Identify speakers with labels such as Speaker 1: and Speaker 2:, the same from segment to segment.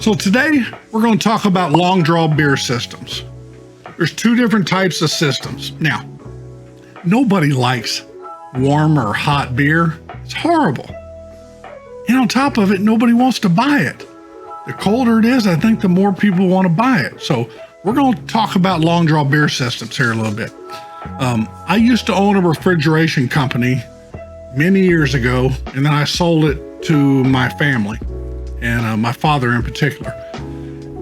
Speaker 1: So today we're going to talk about long draw beer systems. There's two different types of systems. Now, nobody likes warm or hot beer. It's horrible. And on top of it, nobody wants to buy it. The colder it is, I think the more people want to buy it. So we're going to talk about long draw beer systems here a little bit. I used to own a refrigeration company many years ago, and then I sold it to my family and my father in particular.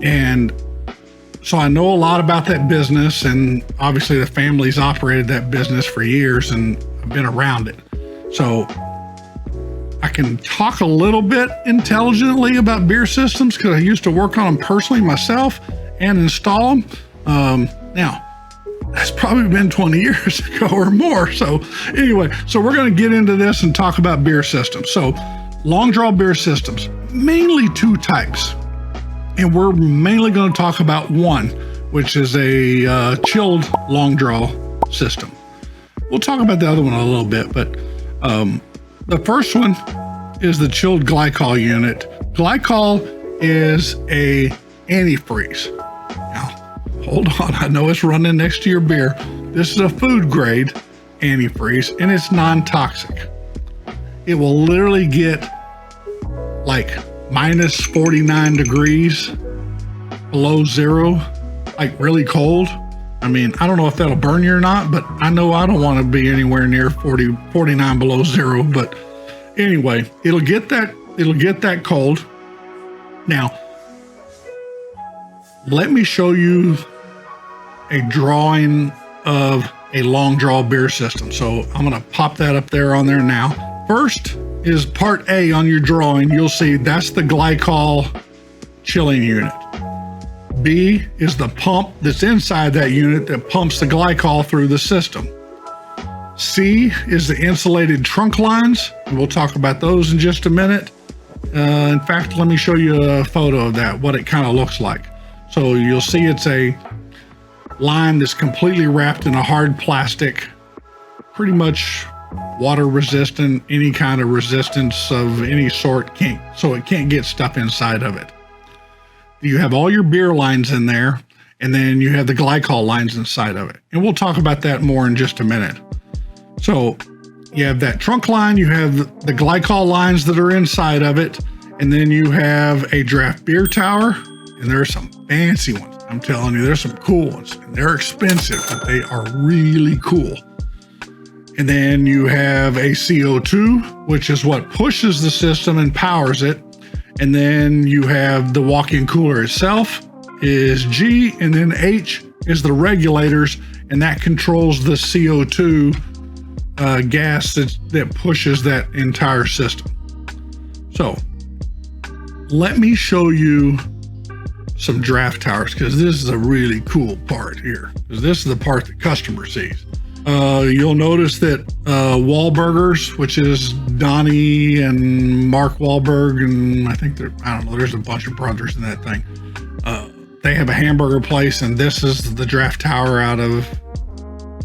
Speaker 1: And so I know a lot about that business, and obviously the family's operated that business for years and I've been around it. So I can talk a little bit intelligently about beer systems because I used to work on them personally myself and install them. Now, that's probably been 20 years ago or more. So anyway, so we're going to get into this and talk about beer systems. So long draw beer systems, mainly two types. And we're mainly going to talk about one, which is a chilled long draw system. We'll talk about the other one a little bit, but the first one is the chilled glycol unit. Glycol is a antifreeze. Now, hold on, I know it's running next to your beer. This is a food grade antifreeze and it's non-toxic. It will literally get like minus 49 degrees below zero, like really cold. I mean, I don't know if that'll burn you or not, but I know I don't want to be anywhere near 49 below zero. But anyway, it'll get that cold. Now, let me show you a drawing of a long draw beer system. So I'm going to pop that up there on there now. First is part A on your drawing. You'll see that's the glycol chilling unit. B is the pump that's inside that unit that pumps the glycol through the system. C is the insulated trunk lines, and we'll talk about those in just a minute. In fact, let me show you a photo of that, what it kind of looks like. So you'll see it's a line that's completely wrapped in a hard plastic, pretty much water resistant, any kind of resistance of any sort, so it can't get stuff inside of it. You have all your beer lines in there, and then you have the glycol lines inside of it. And we'll talk about that more in just a minute. So you have that trunk line, you have the glycol lines that are inside of it, and then you have a draft beer tower, and there are some fancy ones. I'm telling you, there's some cool ones, and they're expensive, but they are really cool. And then you have a CO2, which is what pushes the system and powers it. And then you have the walk-in cooler itself is G, and then H is the regulators, and that controls the CO2 gas that pushes that entire system. So let me show you some draft towers, because this is a really cool part here, because this is the part the customer sees. You'll notice that Wahlburgers, which is Donnie and Mark Wahlberg, and I think there's a bunch of brothers in that thing. They have a hamburger place, and this is the draft tower out of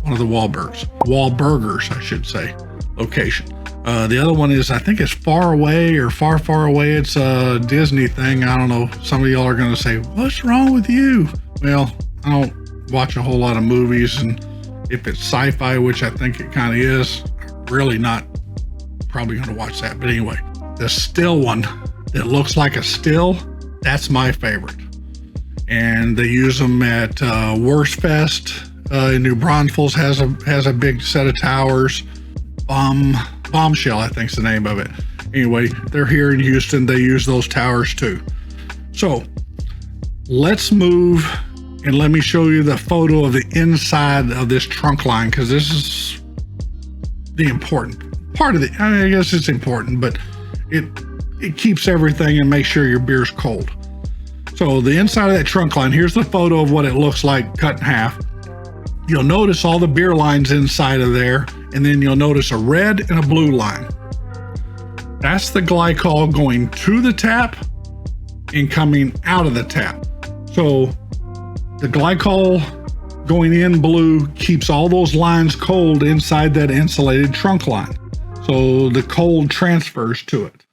Speaker 1: one of the Wahlburgers, I should say, location. The other one is, I think it's far away. It's a Disney thing. I don't know. Some of y'all are going to say, what's wrong with you? Well, I don't watch a whole lot of movies, and if it's sci-fi, which I think it kind of is, really not probably going to watch that. But anyway, the still one that looks like a still, that's my favorite. And they use them at Wurstfest. New Braunfels has a big set of towers. Bombshell, I think is the name of it. Anyway, they're here in Houston. They use those towers too. So let's move. And let me show you the photo of the inside of this trunk line, because this is the important part of it. I mean, I guess it's important, but it keeps everything and makes sure your beer's cold. So the inside of that trunk line, here's the photo of what it looks like cut in half. You'll notice all the beer lines inside of there, and then you'll notice a red and a blue line. That's the glycol going to the tap and coming out of the tap. So the glycol going in blue keeps all those lines cold inside that insulated trunk line. So the cold transfers to it.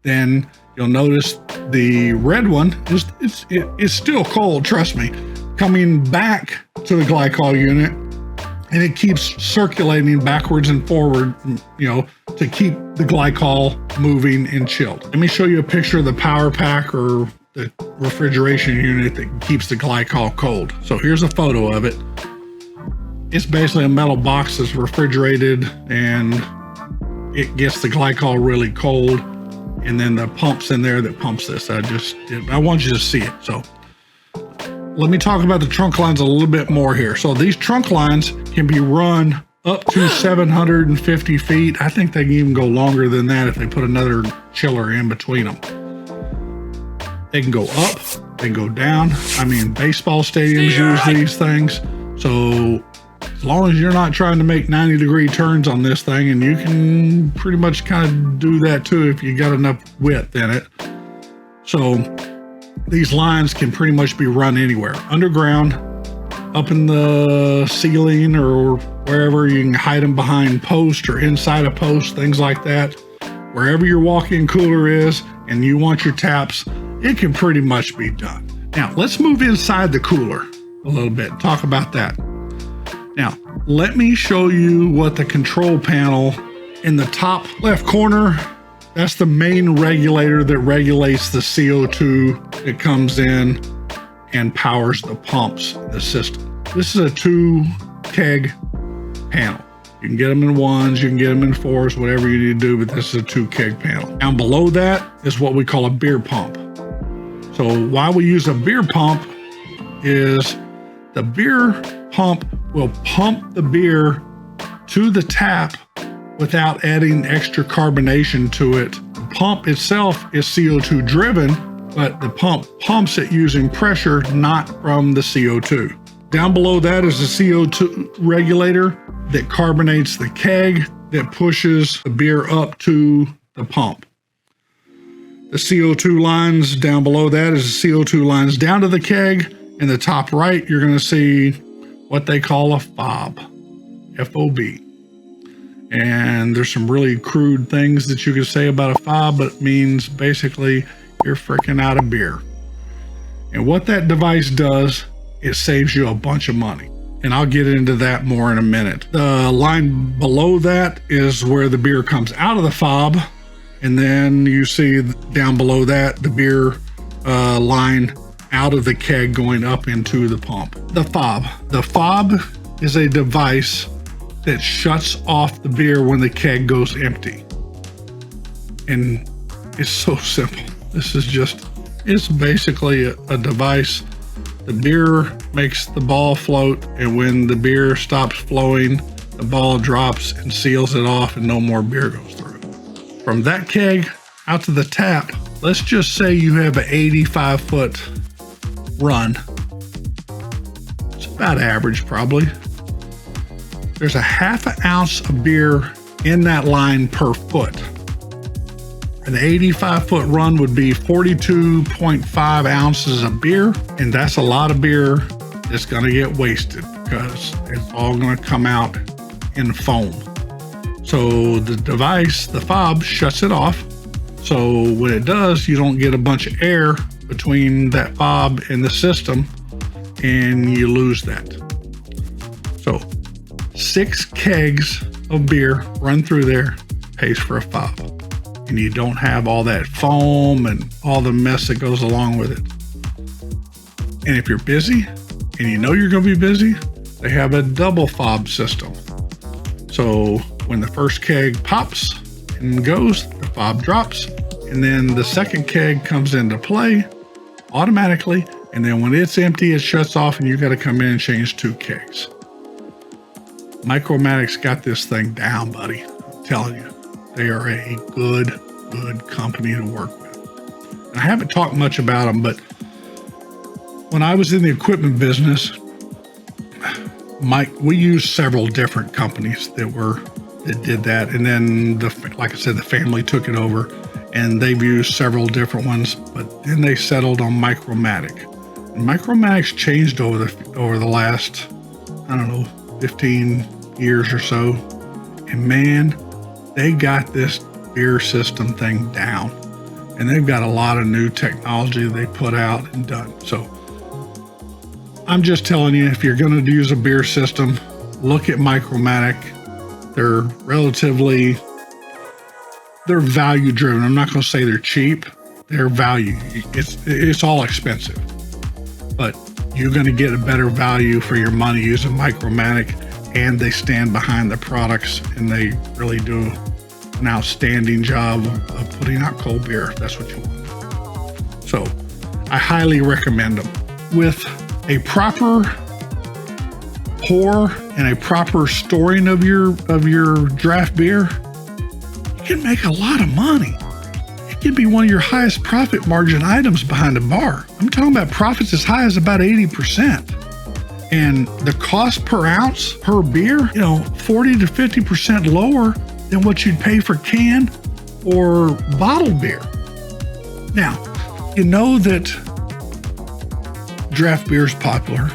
Speaker 1: Then you'll notice the red one is still cold, trust me, coming back to the glycol unit, and it keeps circulating backwards and forward, to keep the glycol moving and chilled. Let me show you a picture of the power pack or the refrigeration unit that keeps the glycol cold. So here's a photo of it. It's basically a metal box that's refrigerated, and it gets the glycol really cold, and then the pump's in there that pumps this. I want you to see it. So let me talk about the trunk lines a little bit more here. So these trunk lines can be run up to 750 feet. I think they can even go longer than that if they put another chiller in between them. They can go up, they can go down. I mean, baseball stadiums use these things. So as long as you're not trying to make 90-degree turns on this thing, and you can pretty much kind of do that too if you got enough width in it. So these lines can pretty much be run anywhere, underground, up in the ceiling, or wherever. You can hide them behind posts or inside a post, things like that. Wherever your walk-in cooler is and you want your taps, it can pretty much be done. Now, let's move inside the cooler a little bit and talk about that. Now, let me show you what the control panel in the top left corner, that's the main regulator that regulates the CO2 that comes in and powers the pumps in the system. This is a 2 keg panel. You can get them in 1s, you can get them in 4s, whatever you need to do, but this is a 2 keg panel. Down below that is what we call a beer pump. So why we use a beer pump is the beer pump will pump the beer to the tap without adding extra carbonation to it. The pump itself is CO2 driven, but the pump pumps it using pressure, not from the CO2. Down below that is a CO2 regulator that carbonates the keg that pushes the beer up to the pump. The CO2 lines down below that is the CO2 lines down to the keg. In the top right, you're going to see what they call a FOB, F-O-B. And there's some really crude things that you could say about a FOB, but it means basically you're freaking out of beer. And what that device does, it saves you a bunch of money. And I'll get into that more in a minute. The line below that is where the beer comes out of the FOB. And then you see down below that, the beer line out of the keg going up into the pump. The FOB. The FOB is a device that shuts off the beer when the keg goes empty. And it's so simple. It's basically a device. The beer makes the ball float, and when the beer stops flowing, the ball drops and seals it off, and no more beer goes through. From that keg out to the tap, let's just say you have an 85-foot run. It's about average, probably. There's a half an ounce of beer in that line per foot. An 85-foot run would be 42.5 ounces of beer, and that's a lot of beer that's going to get wasted because it's all going to come out in foam. So the device, the FOB, shuts it off. So when it does, you don't get a bunch of air between that FOB and the system, and you lose that. So 6 kegs of beer run through there pays for a FOB. And you don't have all that foam and all the mess that goes along with it. And if you're busy, and you know you're going to be busy, they have a double FOB system. So when the first keg pops and goes, the FOB drops, and then the second keg comes into play automatically, and then when it's empty, it shuts off, and you got to come in and change 2 kegs. Micromatic's got this thing down, buddy. I'm telling you. They are a good company to work with. And I haven't talked much about them, but when I was in the equipment business, we used several different companies that did that. And then, like I said, the family took it over, and they've used several different ones, but then they settled on Micromatic. And Micromatic's changed over the last, 15 years or so. And man, they got this beer system thing down. and they've got a lot of new technology they put out and done. So I'm just telling you, if you're going to use a beer system, look at Micromatic. They're value driven. I'm not going to say they're cheap. They're value. It's all expensive, but you're going to get a better value for your money using Micromatic, and they stand behind the products, and they really do an outstanding job of putting out cold beer if that's what you want. So I highly recommend them. With a proper pour and a proper storing of your draft beer, you can make a lot of money. It can be one of your highest profit margin items behind a bar. I'm talking about profits as high as about 80%. And the cost per ounce per beer, 40 to 50% lower than what you'd pay for canned or bottled beer. Now, you know that draft beer is popular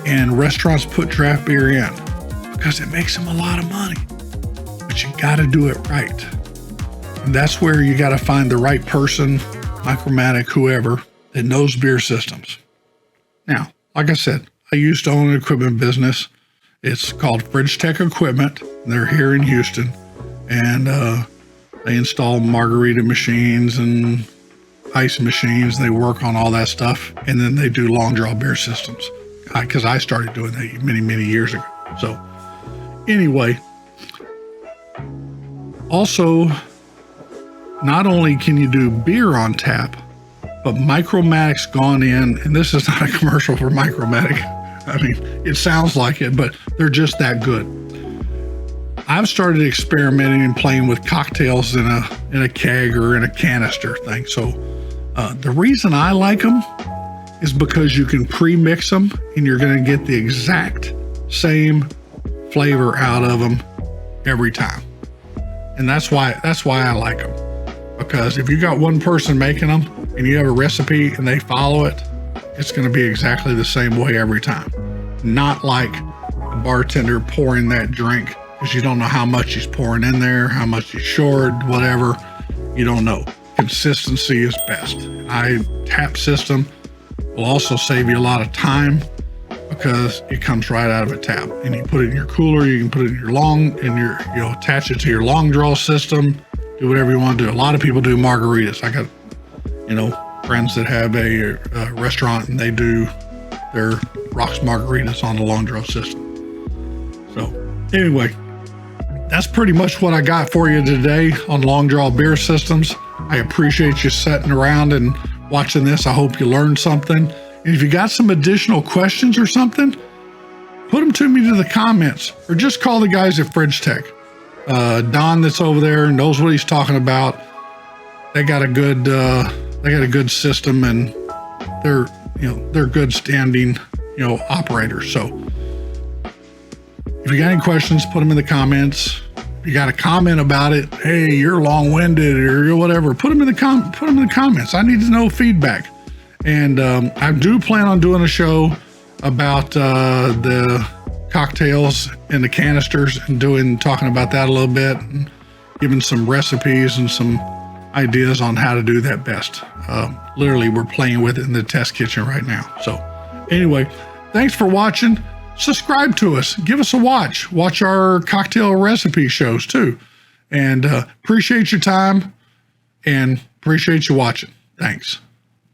Speaker 1: and restaurants put draft beer in because it makes them a lot of money, but you got to do it right. And that's where you got to find the right person, Micromatic, whoever, that knows beer systems. Now, like I said, I used to own an equipment business. It's called Fridge Tech Equipment. They're here in Houston, and they install margarita machines and ice machines. They work on all that stuff, and then they do long draw beer systems, because I started doing that many years ago. So anyway, also, not only can you do beer on tap, but Micromatic's gone in, and this is not a commercial for Micromatic. I mean, it sounds like it, but they're just that good. I've started experimenting and playing with cocktails in a keg or in a canister thing. So the reason I like them is because you can pre-mix them, and you're going to get the exact same flavor out of them every time. And that's why I like them. Because if you got one person making them and you have a recipe and they follow it, it's going to be exactly the same way every time. Not like a bartender pouring that drink because you don't know how much he's pouring in there, how much he's short, whatever. You don't know. Consistency is best. Tap system will also save you a lot of time because it comes right out of a tap, and you put it in your cooler. You can put it in your attach it to your long draw system. Do whatever you want to do. A lot of people do margaritas. I got, friends that have a restaurant, and they do their rocks margaritas on the long draw system. So anyway, that's pretty much what I got for you today on long draw beer systems. I appreciate you sitting around and watching this. I hope you learned something. And if you got some additional questions or something, put them to me to the comments, or just call the guys at Fridge Tech. Don that's over there knows what he's talking about. They got a good system, and they're good standing, operators. So if you got any questions, put them in the comments. If you got a comment about it, hey, you're long-winded or whatever, put them in the comments. I need to know feedback. And I do plan on doing a show about the cocktails in the canisters and talking about that a little bit, and giving some recipes and some ideas on how to do that best. Literally, we're playing with it in the test kitchen right now. So anyway, thanks for watching. Subscribe to us. Give us a watch. Watch our cocktail recipe shows too. And appreciate your time and appreciate you watching. Thanks.